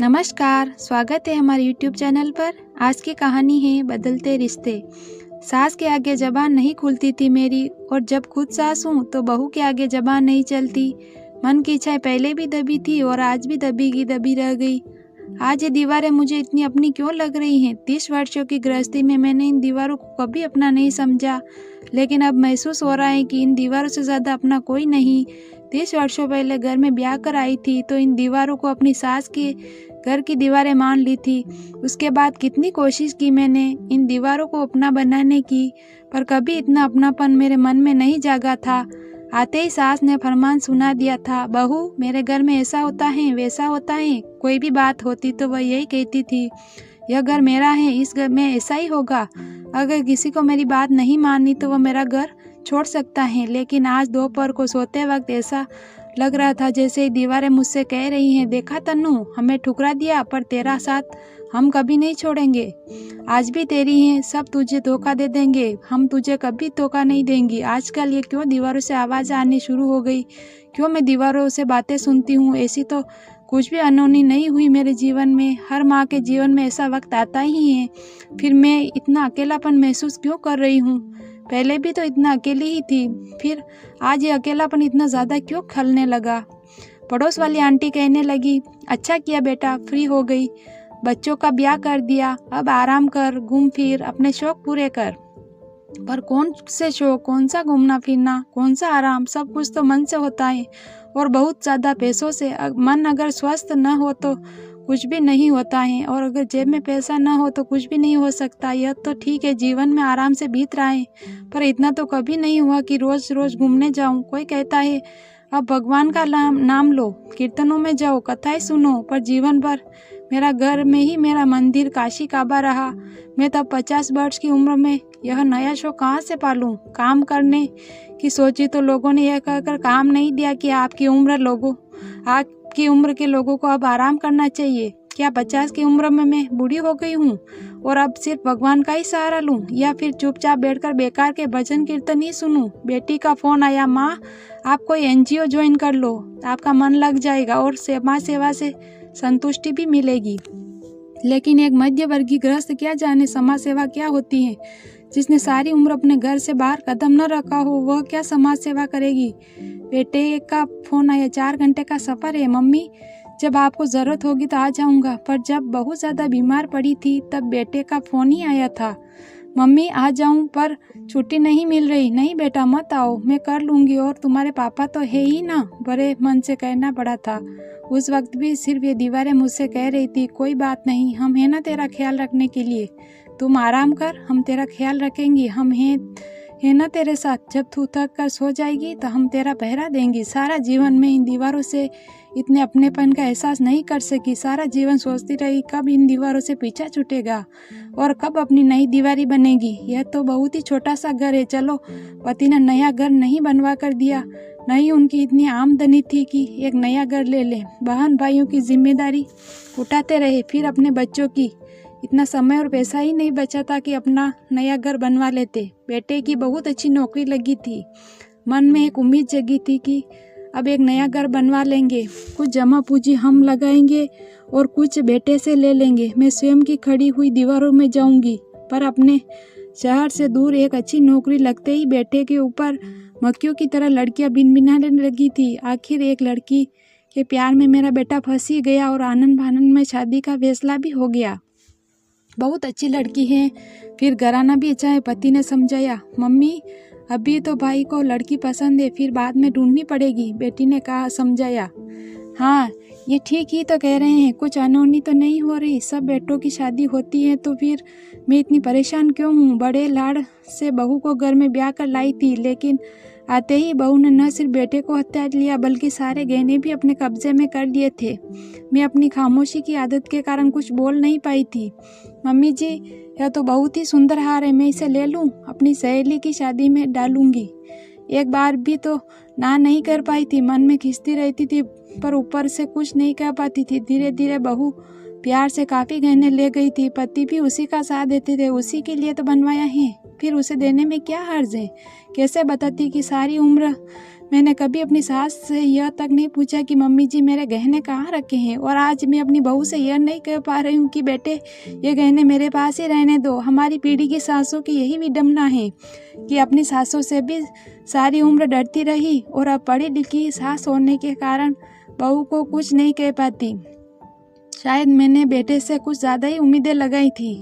नमस्कार, स्वागत है हमारे YouTube चैनल पर। आज की कहानी है बदलते रिश्ते। सास के आगे ज़बान नहीं खुलती थी मेरी, और जब खुद सास हूँ तो बहू के आगे ज़बान नहीं चलती। मन की इच्छाएं पहले भी दबी थी और आज भी दबी की दबी रह गई। आज ये दीवारें मुझे इतनी अपनी क्यों लग रही हैं? 30 वर्षों की गृहस्थी में मैंने इन दीवारों को कभी अपना नहीं समझा, लेकिन अब महसूस हो रहा है कि इन दीवारों से ज़्यादा अपना कोई नहीं। 30 वर्षों पहले घर में ब्याह कर आई थी तो इन दीवारों को अपनी सास के घर की दीवारें मान ली थी। उसके बाद कितनी कोशिश की मैंने इन दीवारों को अपना बनाने की, पर कभी इतना अपनापन मेरे मन में नहीं जागा था। आते ही सास ने फरमान सुना दिया था, बहू मेरे घर में ऐसा होता है वैसा होता है। कोई भी बात होती तो वह यही कहती थी, यह घर मेरा है, इस घर में ऐसा ही होगा। अगर किसी को मेरी बात नहीं माननी तो वह मेरा घर छोड़ सकता है। लेकिन आज दोपहर को सोते वक्त ऐसा लग रहा था जैसे दीवारें मुझसे कह रही हैं, देखा तन्नू, हमें ठुकरा दिया पर तेरा साथ हम कभी नहीं छोड़ेंगे। आज भी तेरी हैं, सब तुझे धोखा दे देंगे, हम तुझे कभी धोखा नहीं देंगी। आजकल ये क्यों दीवारों से आवाज़ आनी शुरू हो गई? क्यों मैं दीवारों से बातें सुनती हूँ? ऐसी तो कुछ भी अनहोनी नहीं हुई मेरे जीवन में। हर माँ के जीवन में ऐसा वक्त आता ही है। फिर मैं इतना अकेलापन महसूस क्यों कर रही हूँ? पहले भी तो इतना अकेली ही थी, फिर आज ये अकेलापन इतना ज़्यादा क्यों खलने लगा? पड़ोस वाली आंटी कहने लगी, अच्छा किया बेटा, फ्री हो गई, बच्चों का ब्याह कर दिया, अब आराम कर, घूम फिर, अपने शौक पूरे कर। पर कौन से शौक, कौन सा घूमना फिरना, कौन सा आराम? सब कुछ तो मन से होता है, और बहुत ज़्यादा पैसों से। मन अगर स्वस्थ न हो तो कुछ भी नहीं होता है, और अगर जेब में पैसा न हो तो कुछ भी नहीं हो सकता। यह तो ठीक है, जीवन में आराम से बीत रहा है, पर इतना तो कभी नहीं हुआ कि रोज रोज घूमने जाऊं। कोई कहता है अब भगवान का नाम लो, कीर्तनों में जाओ, कथाएं सुनो, पर जीवन भर मेरा घर में ही मेरा मंदिर काशी काबा रहा। मैं तब 50 वर्ष की उम्र में यह नया शौक कहाँ से पालूं? काम करने की सोची तो लोगों ने यह कहकर काम नहीं दिया कि आपकी उम्र के लोगों को अब आराम करना चाहिए। क्या 50 की उम्र में मैं बूढ़ी हो गई हूँ और अब सिर्फ भगवान का ही सहारा लूं, या फिर चुपचाप बैठकर बेकार के भजन कीर्तन ही सुनूं? बेटी का फोन आया, माँ आप कोई एनजीओ ज्वाइन कर लो, आपका मन लग जाएगा और समाज सेवा से संतुष्टि भी मिलेगी। लेकिन एक मध्य वर्गीय गृहस्थ क्या जाने समाज सेवा क्या होती है? जिसने सारी उम्र अपने घर से बाहर कदम न रखा हो, वह क्या समाज सेवा करेगी? बेटे का फोन आया, 4 घंटे का सफ़र है, मम्मी जब आपको ज़रूरत होगी तो आ जाऊंगा। पर जब बहुत ज़्यादा बीमार पड़ी थी तब बेटे का फ़ोन ही आया था, मम्मी आ जाऊं पर छुट्टी नहीं मिल रही। नहीं बेटा मत आओ, मैं कर लूँगी, और तुम्हारे पापा तो है ही ना, बड़े मन से कहना पड़ा था। उस वक्त भी सिर्फ ये दीवारें मुझसे कह रही थी, कोई बात नहीं, हम हैं ना तेरा ख्याल रखने के लिए, तुम आराम कर, हम तेरा ख्याल रखेंगे, हम हैं ना तेरे साथ। जब तू थक कर सो जाएगी तो हम तेरा पहरा देंगी। सारा जीवन में इन दीवारों से इतने अपनेपन का एहसास नहीं कर सकी। सारा जीवन सोचती रही कब इन दीवारों से पीछा छूटेगा और कब अपनी नई दीवारी बनेगी। यह तो बहुत ही छोटा सा घर है, चलो पति ने नया घर नहीं बनवा कर दिया, नहीं उनकी इतनी आमदनी थी कि एक नया घर ले लें। बहन भाइयों की जिम्मेदारी उठाते रहे, फिर अपने बच्चों की। इतना समय और पैसा ही नहीं बचा था कि अपना नया घर बनवा लेते। बेटे की बहुत अच्छी नौकरी लगी थी, मन में एक उम्मीद जगी थी कि अब एक नया घर बनवा लेंगे, कुछ जमा पूंजी हम लगाएंगे और कुछ बेटे से ले लेंगे। मैं स्वयं की खड़ी हुई दीवारों में जाऊंगी। पर अपने शहर से दूर एक अच्छी नौकरी लगते ही बेटे के ऊपर मक्खियों की तरह लड़कियां भिनभिनाने लगी थी। आखिर एक लड़की के प्यार में मेरा बेटा फंस ही गया और आनंद फानंद में शादी का फैसला भी हो गया। बहुत अच्छी लड़की है, फिर घराना भी अच्छा है। पति ने समझाया, मम्मी अभी तो भाई को लड़की पसंद है, फिर बाद में ढूंढनी पड़ेगी। बेटी ने कहा, समझाया, हाँ ये ठीक ही तो कह रहे हैं, कुछ अनहोनी तो नहीं हो रही। सब बेटों की शादी होती है तो फिर मैं इतनी परेशान क्यों हूँ? बड़े लाड़ से बहू को घर में ब्याह कर लाई थी, लेकिन आते ही बहू ने न सिर्फ बेटे को हत्या लिया बल्कि सारे गहने भी अपने कब्जे में कर लिए थे। मैं अपनी खामोशी की आदत के कारण कुछ बोल नहीं पाई थी। मम्मी जी यह तो बहुत ही सुंदर हार है, मैं इसे ले लूँ, अपनी सहेली की शादी में डालूंगी। एक बार भी तो ना नहीं कर पाई थी, मन में खींचती रहती थी पर ऊपर से कुछ नहीं कह पाती थी। धीरे धीरे बहू प्यार से काफ़ी गहने ले गई थी, पति भी उसी का साथ देते थे, उसी के लिए तो बनवाया है, फिर उसे देने में क्या हर्ज है? कैसे बताती कि सारी उम्र मैंने कभी अपनी सास से यह तक नहीं पूछा कि मम्मी जी मेरे गहने कहाँ रखे हैं, और आज मैं अपनी बहू से यह नहीं कह पा रही हूँ कि बेटे ये गहने मेरे पास ही रहने दो। हमारी पीढ़ी की सासों की यही विडंबना है कि अपनी सासों से भी सारी उम्र डरती रही और अब पढ़ी लिखी सास होने के कारण बहू को कुछ नहीं कह पाती। शायद मैंने बेटे से कुछ ज़्यादा ही उम्मीदें लगाई थी,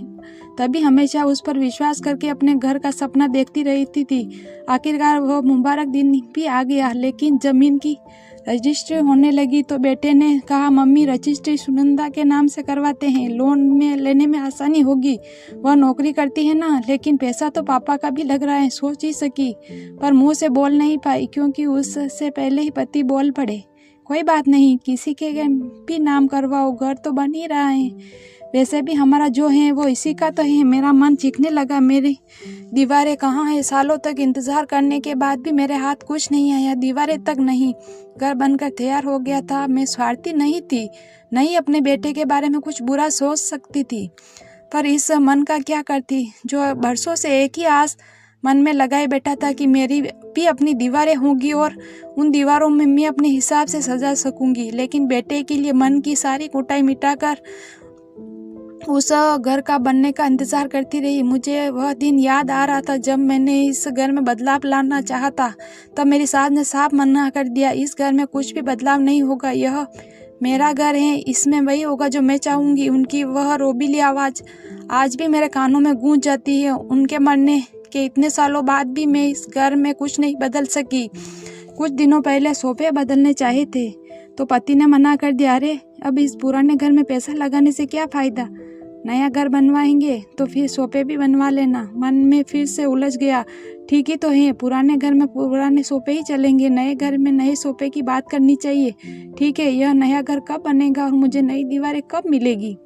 तभी हमेशा उस पर विश्वास करके अपने घर का सपना देखती रहती थी। आखिरकार वह मुबारक दिन भी आ गया, लेकिन ज़मीन की रजिस्ट्री होने लगी तो बेटे ने कहा मम्मी रजिस्ट्री सुनंदा के नाम से करवाते हैं, लोन में लेने में आसानी होगी। वह नौकरी करती है ना, लेकिन पैसा तो पापा का भी लग रहा है। सोच ही सकी पर मुँह से बोल नहीं पाई क्योंकि उससे पहले ही पति बोल पड़े, कोई बात नहीं, किसी के भी नाम करवाओ, घर तो बन ही रहा है। वैसे भी हमारा जो है वो इसी का तो है। मेरा मन चीखने लगा, मेरी दीवारें कहाँ है? सालों तक इंतज़ार करने के बाद भी मेरे हाथ कुछ नहीं आया, दीवारें तक नहीं। घर बनकर तैयार हो गया था। मैं स्वार्थी नहीं थी, नहीं अपने बेटे के बारे में कुछ बुरा सोच सकती थी, पर इस मन का क्या करती जो बरसों से एक ही आस मन में लगाए बैठा था कि मेरी भी अपनी दीवारें होंगी और उन दीवारों में मैं अपने हिसाब से सजा सकूंगी। लेकिन बेटे के लिए मन की सारी कुटाई मिटाकर उस घर का बनने का इंतज़ार करती रही। मुझे वह दिन याद आ रहा था जब मैंने इस घर में बदलाव लाना चाहा था। तब मेरी सास ने साफ मना कर दिया, इस घर में कुछ भी बदलाव नहीं होगा, यह मेरा घर है, इसमें वही होगा जो मैं चाहूँगी। उनकी वह रोबीली आवाज़ आज भी मेरे कानों में गूंज जाती है। उनके मरने के इतने सालों बाद भी मैं इस घर में कुछ नहीं बदल सकी। कुछ दिनों पहले सोफे बदलने चाहे थे तो पति ने मना कर दिया, अरे अब इस पुराने घर में पैसा लगाने से क्या फ़ायदा, नया घर बनवाएंगे तो फिर सोफे भी बनवा लेना। मन में फिर से उलझ गया, ठीक ही तो है, पुराने घर में पुराने सोफे ही चलेंगे, नए घर में नए सोफे की बात करनी चाहिए। ठीक है, यह नया घर कब बनेगा और मुझे नई दीवारें कब मिलेगी?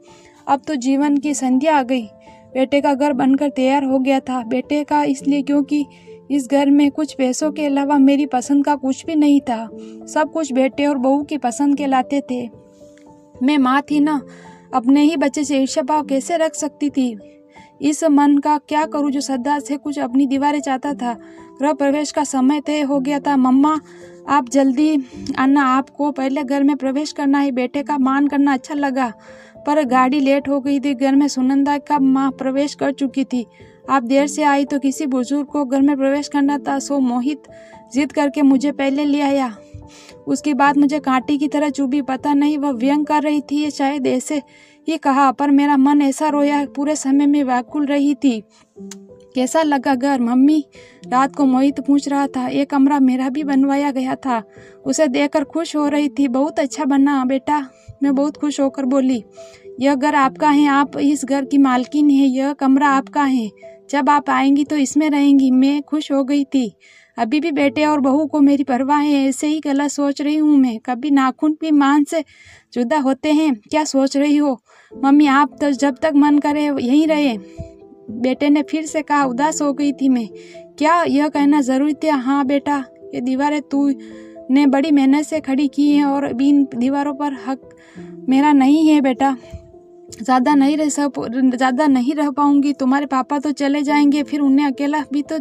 अब तो जीवन की संध्या आ गई। बेटे का घर बनकर तैयार हो गया था। बेटे का इसलिए क्योंकि इस घर में कुछ पैसों के अलावा मेरी पसंद का कुछ भी नहीं था। सब कुछ बेटे और बहू की पसंद के लाते थे। मैं माँ थी ना, अपने ही बच्चे से ईर्ष्या भाव कैसे रख सकती थी? इस मन का क्या करूं जो सदा से कुछ अपनी दीवारें चाहता था। गृह प्रवेश का समय तय हो गया था। मम्मा आप जल्दी आना, आपको पहले घर में प्रवेश करना है। बेटे का मान करना अच्छा लगा, पर गाड़ी लेट हो गई थी। घर में सुनंदा का माँ प्रवेश कर चुकी थी। आप देर से आई तो किसी बुजुर्ग को घर में प्रवेश करना था, सो मोहित जिद करके मुझे पहले ले आया। उसकी बात मुझे कांटे की तरह चुभी। पता नहीं वह व्यंग कर रही थी या शायद ऐसे ही कहा, पर मेरा मन ऐसा रोया, पूरे समय में व्याकुल रही थी। कैसा लगा घर? मम्मी रात को मोहित पूछ रहा था। एक कमरा मेरा भी बनवाया गया था। उसे देखकर खुश हो रही थी। बहुत अच्छा बना बेटा, मैं बहुत खुश होकर बोली। यह घर आपका है, आप इस घर की मालकिन है, यह कमरा आपका है, जब आप आएंगी तो इसमें रहेंगी। मैं खुश हो गई थी। अभी भी बेटे और बहू को मेरी परवाह है, ऐसे ही गलत सोच रही हूँ मैं। कभी नाखून भी मान से जुदा होते हैं, क्या सोच रही हो मम्मी? आप तो जब तक मन करे यहीं रहे। बेटे ने फिर से कहा। उदास हो गई थी मैं। क्या यह कहना जरूरी था? हाँ बेटा, ये दीवारें तू ने बड़ी मेहनत से खड़ी की हैं और इन दीवारों पर हक मेरा नहीं है बेटा। ज़्यादा नहीं रह पाऊंगी। तुम्हारे पापा तो चले जाएंगे, फिर उन्हें अकेला भी तो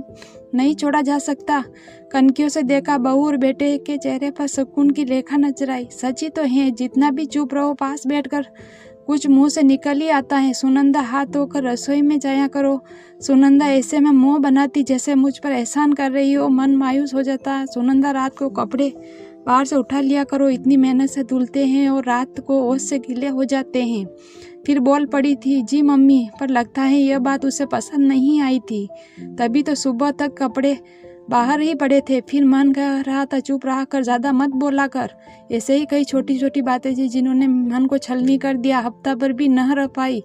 नहीं छोड़ा जा सकता। कनकियों से देखा। बहू और बेटे के चेहरे पर सुकून की रेखा नजर आई। सच ही तो है, जितना भी चुप रहो पास बैठकर कुछ मुंह से निकल ही आता है। सुनंदा हाथ धोकर रसोई में जाया करो। सुनंदा ऐसे में मुंह बनाती जैसे मुझ पर एहसान कर रही हो। मन मायूस हो जाता। सुनंदा रात को कपड़े बाहर से उठा लिया करो, इतनी मेहनत से धुलते हैं और रात को ओस से गीले हो जाते हैं। फिर बोल पड़ी थी, जी मम्मी, पर लगता है यह बात उसे पसंद नहीं आई थी, तभी तो सुबह तक कपड़े बाहर ही पड़े थे। फिर मन कह रहा था चुप रहा कर, ज़्यादा मत बोला कर। ऐसे ही कई छोटी छोटी बातें थी जिन्होंने मन को छलनी कर दिया। हफ्ता भर भी न रह पाई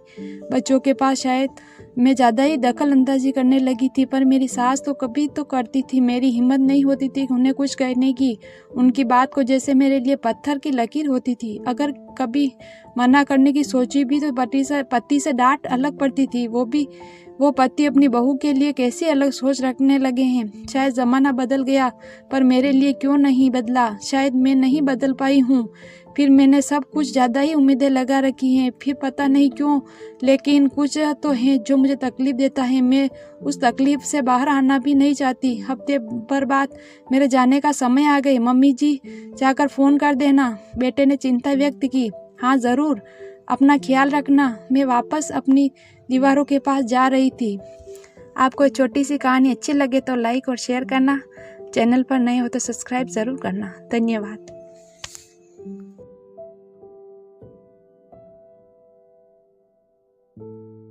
बच्चों के पास। शायद मैं ज़्यादा ही दखल अंदाजी करने लगी थी, पर मेरी सास तो कभी तो करती थी। मेरी हिम्मत नहीं होती थी उन्हें कुछ कहने की। उनकी बात को जैसे मेरे लिए पत्थर की लकीर होती थी। अगर कभी मना करने की सोची भी तो पति से डांट अलग पड़ती थी। वो पति अपनी बहू के लिए कैसी अलग सोच रखने लगे हैं। शायद ज़माना बदल गया, पर मेरे लिए क्यों नहीं बदला? शायद मैं नहीं बदल पाई हूँ। फिर मैंने सब कुछ ज़्यादा ही उम्मीदें लगा रखी हैं। फिर पता नहीं क्यों, लेकिन कुछ तो है जो मुझे तकलीफ़ देता है। मैं उस तकलीफ़ से बाहर आना भी नहीं चाहती। हफ्ते भर बाद मेरे जाने का समय आ गई। मम्मी जी जाकर फ़ोन कर देना। बेटे ने चिंता व्यक्त की। हाँ ज़रूर, अपना ख्याल रखना। मैं वापस अपनी दीवारों के पास जा रही थी। आपको ये छोटी सी कहानी अच्छी लगे तो लाइक और शेयर करना। चैनल पर नए हो तो सब्सक्राइब ज़रूर करना। धन्यवाद।